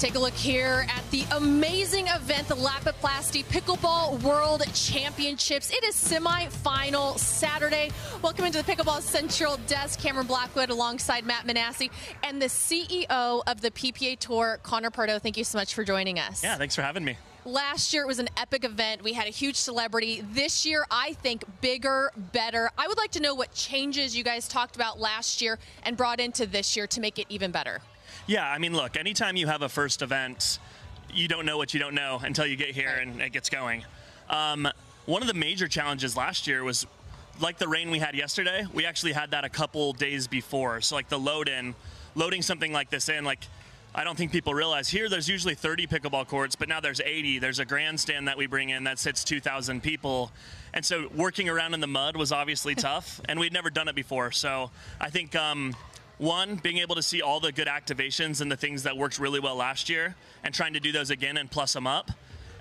Take a look here at the amazing event, the Lapiplasty Pickleball World Championships. It is semi-final Saturday. Welcome into the Pickleball Central Desk. Cameron Blackwood alongside Matt Manassi and the CEO of the PPA Tour, Connor Pardoe. Thank you so much for joining us. Yeah, thanks for having me. Last year it was an epic event. We had a huge celebrity. This year, I think bigger, better. I would like to know what changes you guys talked about last year and brought into this year to make it even better. Yeah, I mean, look, anytime you have a first event, you don't know what you don't know until you get here and it gets going. One of the major challenges last year was, like the rain we had yesterday, we actually had that a couple days before. So like the loading something like this in, like I don't think people realize here there's usually 30 pickleball courts, but now there's 80. There's a grandstand that we bring in that sits 2,000 people. And so working around in the mud was obviously tough, and we'd never done it before. So I think one, being able to see all the good activations and the things that worked really well last year and trying to do those again and plus them up.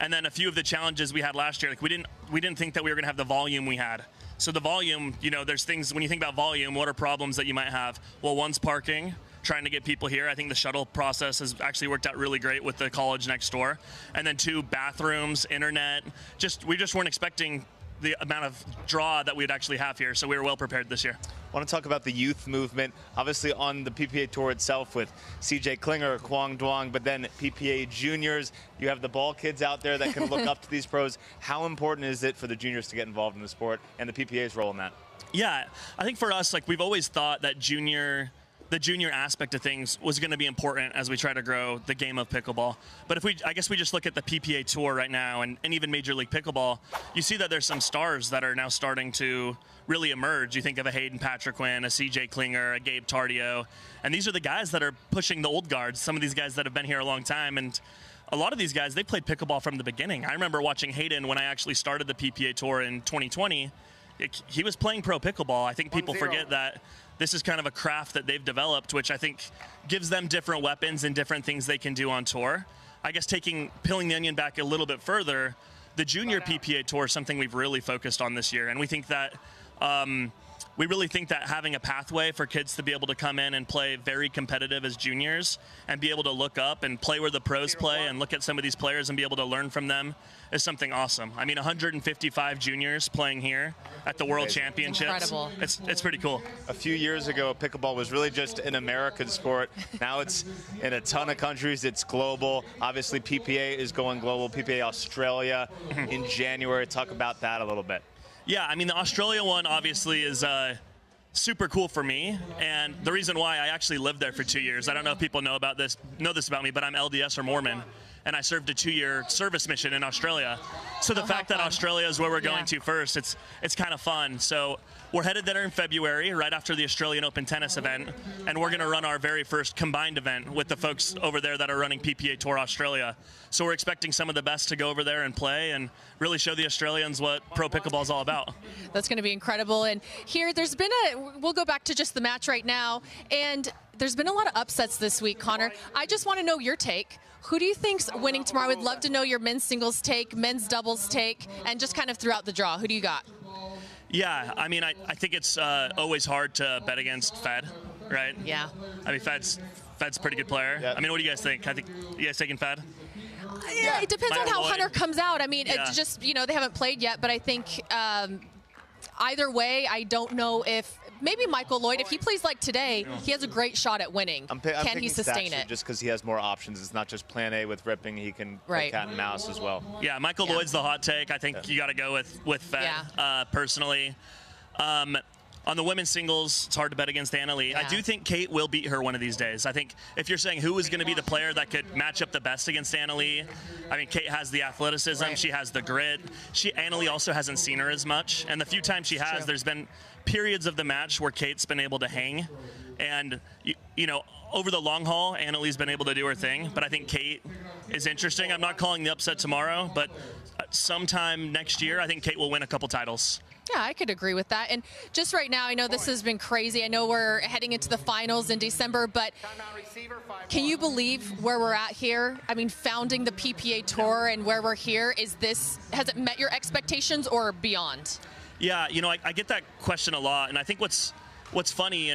And then a few of the challenges we had last year, like we didn't think that we were going to have the volume we had. So the volume, you know, there's things, when you think about volume, what are problems that you might have? Well, one's parking, trying to get people here. I think the shuttle process has actually worked out really great with the college next door. And then two, bathrooms, internet. We just weren't expecting the amount of draw that we'd actually have here, so we were well prepared this year. I want to talk about the youth movement, obviously on the PPA Tour itself with CJ Klinger, Kwang Duong, but then PPA juniors. You have the ball kids out there that can look up to these pros. How important is it for the juniors to get involved in the sport and the PPA's role in that? Yeah, I think for us, like we've always thought that the junior aspect of things was going to be important as we try to grow the game of pickleball. But I guess we just look at the PPA Tour right now and even Major League Pickleball, you see that there's some stars that are now starting to really emerge. You think of a Hayden Patriquin, a CJ Klinger, a Gabe Tardeo, and these are the guys that are pushing the old guards, some of these guys that have been here a long time. And a lot of these guys, they played pickleball from the beginning. I remember watching Hayden when I actually started the PPA Tour in 2020. He was playing pro pickleball. I think people forget that this is kind of a craft that they've developed, which I think gives them different weapons and different things they can do on tour. I guess peeling the onion back a little bit further, the junior PPA Tour is something we've really focused on this year, and we think that we really think that having a pathway for kids to be able to come in and play very competitive as juniors and be able to look up and play where the pros play and look at some of these players and be able to learn from them is something awesome. I mean, 155 juniors playing here at the World Championships. Incredible. It's pretty cool. A few years ago, pickleball was really just an American sport. Now it's in a ton of countries. It's global. Obviously, PPA is going global. PPA Australia in January. Talk about that a little bit. Yeah, I mean, the Australia one obviously is super cool for me, and the reason why I actually lived there for 2 years. I don't know if people know this about me, but I'm LDS or Mormon, and I served a 2-year service mission in Australia. So the fact that Australia is where we're going to first, it's kind of fun. So we're headed there in February, right after the Australian Open tennis event, and we're going to run our very first combined event with the folks over there that are running PPA Tour Australia. So we're expecting some of the best to go over there and play and really show the Australians what pro pickleball is all about. That's going to be incredible. And here, we'll go back to just the match right now, and there's been a lot of upsets this week, Connor. I just want to know your take. Who do you think's winning tomorrow? I would love to know your men's singles take, men's doubles take, and just kind of throughout the draw. Who do you got? Yeah, I mean, I think it's always hard to bet against Fed, right? Yeah. I mean, Fed's a pretty good player. Yep. I mean, what do you guys think? I think you guys taking Fed? Yeah, it depends on how Hunter comes out. I mean, it's just, you know, they haven't played yet, but I think either way, I don't know if maybe Michael Lloyd, if he plays like today, he has a great shot at winning. Can he sustain it? Just because he has more options. It's not just plan A with ripping. He can play cat and mouse as well. Yeah, Michael Lloyd's the hot take. I think you got to go with Fed personally. On the women's singles, it's hard to bet against Anna Leigh. I do think Kate will beat her one of these days. I think if you're saying who is going to be the player that could match up the best against Anna Leigh, I mean, Kate has the athleticism. Right. She has the grit. Anna Leigh also hasn't seen her as much. And the few times she has, there's been periods of the match where Kate's been able to hang. And, you know, over the long haul, Anna Leigh's been able to do her thing. But I think Kate is interesting. I'm not calling the upset tomorrow, but sometime next year, I think Kate will win a couple titles. Yeah, I could agree with that. And just right now, I know this has been crazy. I know we're heading into the finals in December, but can you believe where we're at here? I mean, founding the PPA Tour and where we're here, has it met your expectations or beyond? Yeah, you know, I get that question a lot, and I think what's funny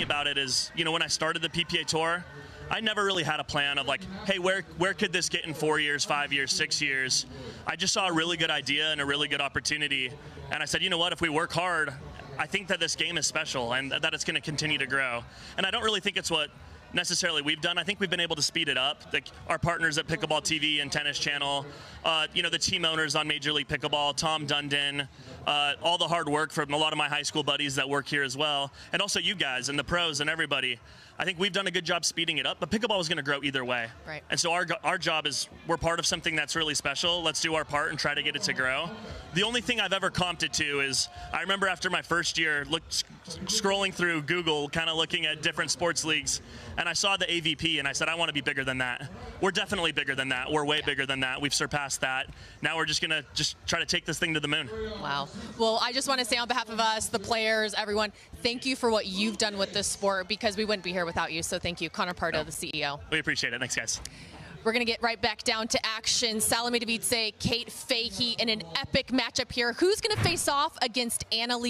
about it is, you know, when I started the PPA Tour, I never really had a plan of like, hey, where could this get in 4 years, 5 years, 6 years? I just saw a really good idea and a really good opportunity. And I said, you know what, if we work hard, I think that this game is special and that it's going to continue to grow. And I don't really think it's what necessarily we've done. I think we've been able to speed it up. Like our partners at Pickleball TV and Tennis Channel, the team owners on Major League Pickleball, Tom Dundon, all the hard work from a lot of my high school buddies that work here as well, and also you guys and the pros and everybody. I think we've done a good job speeding it up, but pickleball is going to grow either way. Right. And so our job is we're part of something that's really special. Let's do our part and try to get it to grow. The only thing I've ever comped it to is I remember after my first year scrolling through Google, kind of looking at different sports leagues, and I saw the AVP and I said, I want to be bigger than that. We're definitely bigger than that. We're way bigger than that. We've surpassed that. Now we're just going to try to take this thing to the moon. Wow. Well, I just want to say on behalf of us, the players, everyone, thank you for what you've done with this sport, because we wouldn't be here without you. So thank you, Connor Pardoe, the CEO. We appreciate it. Thanks, guys. We're going to get right back down to action. Salome Davidze, Kate Fahey in an epic matchup here. Who's going to face off against Anna Lee